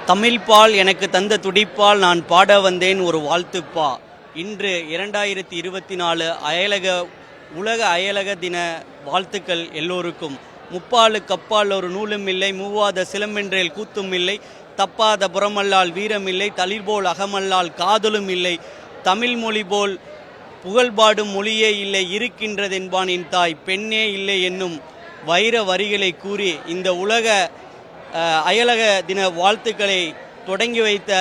தமிழ்பால் எனக்கு தந்த துடிப்பால் நான் பாட வந்தேன் ஒரு வாழ்த்துப்பா. இன்று 2024 உலக அயலக தின வாழ்த்துக்கள் எல்லோருக்கும். முப்பாலு கப்பால் ஒரு நூலும் இல்லை, மூவாத சிலம்பென்றேல் கூத்தும் இல்லை, தப்பாத புறமல்லால் வீரமில்லை, தளிர்போல் அகமல்லால் காதலும் இல்லை, தமிழ் மொழி போல் புகழ்பாடும் மொழியே இல்லை, இருக்கின்றதென்பான் என் தாய், பெண்ணே இல்லை என்னும் வைர வரிகளை கூறி இந்த உலக அயலக தின வாழ்த்துக்களை தொடங்கி வைத்த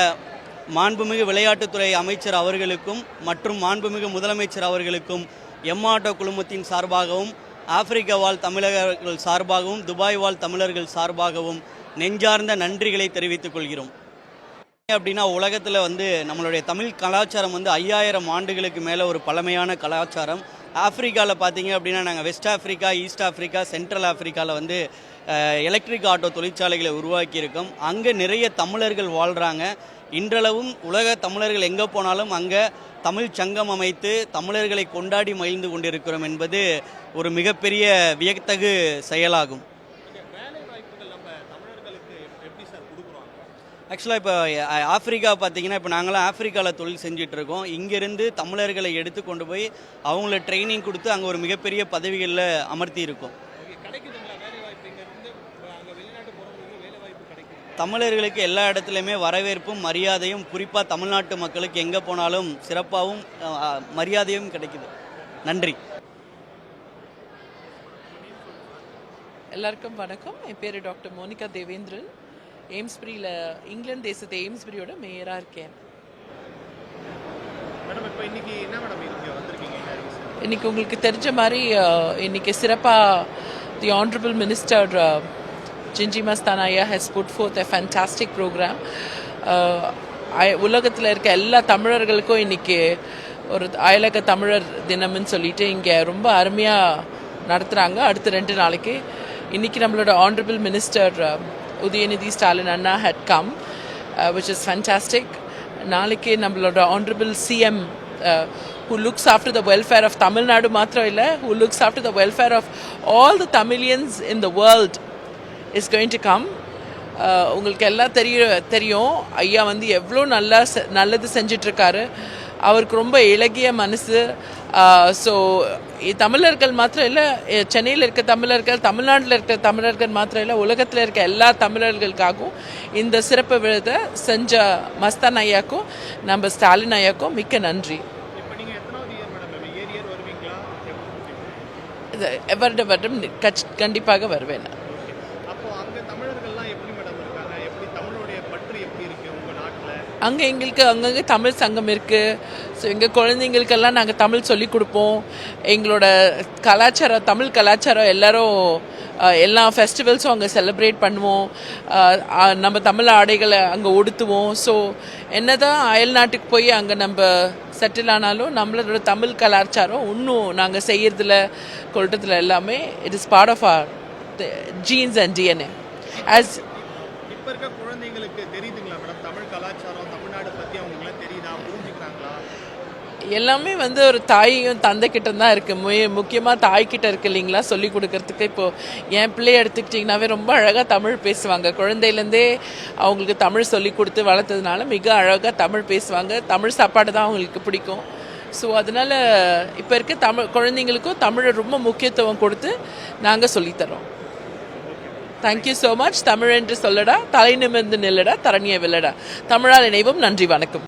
மாண்புமிகு விளையாட்டுத்துறை அமைச்சர் அவர்களுக்கும் மற்றும் மாண்புமிகு முதலமைச்சர் அவர்களுக்கும் எம்மாட்டோ குழுமத்தின் சார்பாகவும், ஆப்பிரிக்க வாழ் தமிழர்கள் சார்பாகவும், துபாய் வாழ் தமிழர்கள் சார்பாகவும் நெஞ்சார்ந்த நன்றிகளை தெரிவித்துக் கொள்கிறோம். அப்படின்னா உலகத்தில் நம்மளுடைய தமிழ் கலாச்சாரம் 5000 ஆண்டுகளுக்கு மேலே ஒரு பழமையான கலாச்சாரம். ஆப்பிரிக்காவில் பார்த்தீங்க அப்படின்னா நாங்கள் west Africa, east Africa, central ஆஃப்ரிக்காவில் எலக்ட்ரிக் ஆட்டோ தொழிற்சாலைகளை உருவாக்கியிருக்கோம். அங்கே நிறைய தமிழர்கள் வாழ்கிறாங்க. இன்றளவும் உலக தமிழர்கள் எங்கே போனாலும் அங்கே தமிழ் சங்கம் அமைத்து தமிழர்களை கொண்டாடி மகிழ்ந்து கொண்டிருக்கிறோம் என்பது ஒரு மிகப்பெரிய வியத்தகு செயலாகும். ஆக்சுவலாக இப்போ ஆஃப்ரிக்கா பார்த்தீங்கன்னா, இப்போ நாங்களாம் ஆஃப்ரிக்காவில் தொழில் செஞ்சிட்ருக்கோம். இங்கேருந்து தமிழர்களை எடுத்து கொண்டு போய் அவங்கள ட்ரைனிங் கொடுத்து அங்கே ஒரு மிகப்பெரிய பதவிகளில் அமர்த்தி இருக்கோம். தமிழர்களுக்கு எல்லா இடத்துலையுமே வரவேற்பும் மரியாதையும், குறிப்பாக தமிழ்நாட்டு மக்களுக்கு எங்கே போனாலும் சிறப்பாகவும் மரியாதையும் கிடைக்குது. நன்றி. எல்லாருக்கும் வணக்கம். என் பேர் டாக்டர் மோனிகா தேவேந்திரன். எய்ம்ஸ்பரியில் இங்கிலாந்து தேசத்து எய்ம்ஸ்பரியோட மேயராக இருக்கேன். இன்னைக்கு உங்களுக்கு தெரிஞ்ச மாதிரி இன்னைக்கு சிறப்பாக தி honourable minister Jinji Mastanaya has put forth a fantastic program. உலகத்தில் இருக்க எல்லா தமிழர்களுக்கும் இன்றைக்கி ஒரு அயலக தமிழர் தினம்னு சொல்லிட்டு இங்கே ரொம்ப அருமையாக நடத்துகிறாங்க. அடுத்த 2 நாளைக்கு இன்றைக்கி நம்மளோட honourable minister Udhayanidhi Stalin Anna had come, which is fantastic. நாளைக்கு நம்மளோட honourable CM who looks after the welfare of Tamil Nadu மாத்திரம் இல்லை, who looks after the welfare of all the Tamilians in the world is going to come. உங்களுக்கு எல்லாம் தெரியும் ஐயா எவ்வளோ நல்லது செஞ்சிட்ருக்காரு. அவருக்கு ரொம்ப இலகிய மனசு. ஸோ தமிழர்கள் மாத்திரம் இல்லை, சென்னையில் இருக்க தமிழர்கள், தமிழ்நாட்டில் இருக்க தமிழர்கள் மாத்திரம் இல்லை, உலகத்தில் இருக்க எல்லா தமிழர்களுக்காகவும் இந்த சிறப்பு விருதை செஞ்ச மஸ்தான் ஐயாக்கும் நம்ம ஸ்டாலின் ஐயாக்கும் மிக்க நன்றி. வருடம் கண்டிப்பாக வருவேன். அங்கே எங்களுக்கு அங்கங்கே தமிழ் சங்கம் இருக்குது. ஸோ எங்கள் குழந்தைங்களுக்கெல்லாம் நாங்கள் தமிழ் சொல்லிக் கொடுப்போம். எங்களோட கலாச்சாரம், தமிழ் கலாச்சாரம் எல்லோரும் எல்லா ஃபெஸ்டிவல்ஸும் அங்கே செலிப்ரேட் பண்ணுவோம். நம்ம தமிழ் ஆடைகளை அங்கே உடுத்துவோம். ஸோ என்ன தான் அயல் நாட்டுக்கு போய் அங்கே நம்ம செட்டில் ஆனாலும் நம்மளோட தமிழ் கலாச்சாரம் இன்னும் நாங்கள் செய்கிறதுல கொள்றதுல எல்லாமே it is part of our genes and DNA. As இப்போ இருக்க குழந்தைங்களுக்கு தெரியுதுங்களா மேடம் தமிழ் கலாச்சாரம், தமிழ்நாடு பற்றி அவங்களுக்குலாம் தெரியுதா, புரிஞ்சுக்கிறாங்களா? எல்லாமே ஒரு தாயும் தந்தைக்கிட்ட தான் இருக்குது. முக்கியமாக தாய்கிட்ட இருக்குது இல்லைங்களா சொல்லிக் கொடுக்கறதுக்கு. இப்போது என் பிள்ளையை எடுத்துக்கிட்டிங்கனாவே ரொம்ப அழகாக தமிழ் பேசுவாங்க. குழந்தையிலேருந்தே அவங்களுக்கு தமிழ் சொல்லி கொடுத்து வளர்த்ததுனால மிக அழகாக தமிழ் பேசுவாங்க. தமிழ் சாப்பாடு தான் அவங்களுக்கு பிடிக்கும். ஸோ அதனால் இப்போ இருக்க குழந்தைங்களுக்கும் தமிழை ரொம்ப முக்கியத்துவம் கொடுத்து நாங்கள் சொல்லித்தரோம். Thank you so much. தமிழ் என்று சொல்லடா, தலை நிமிர்ந்து நில்லடா, தரணியை வெல்லடா. தமிழால் இணைவும். நன்றி, வணக்கம்.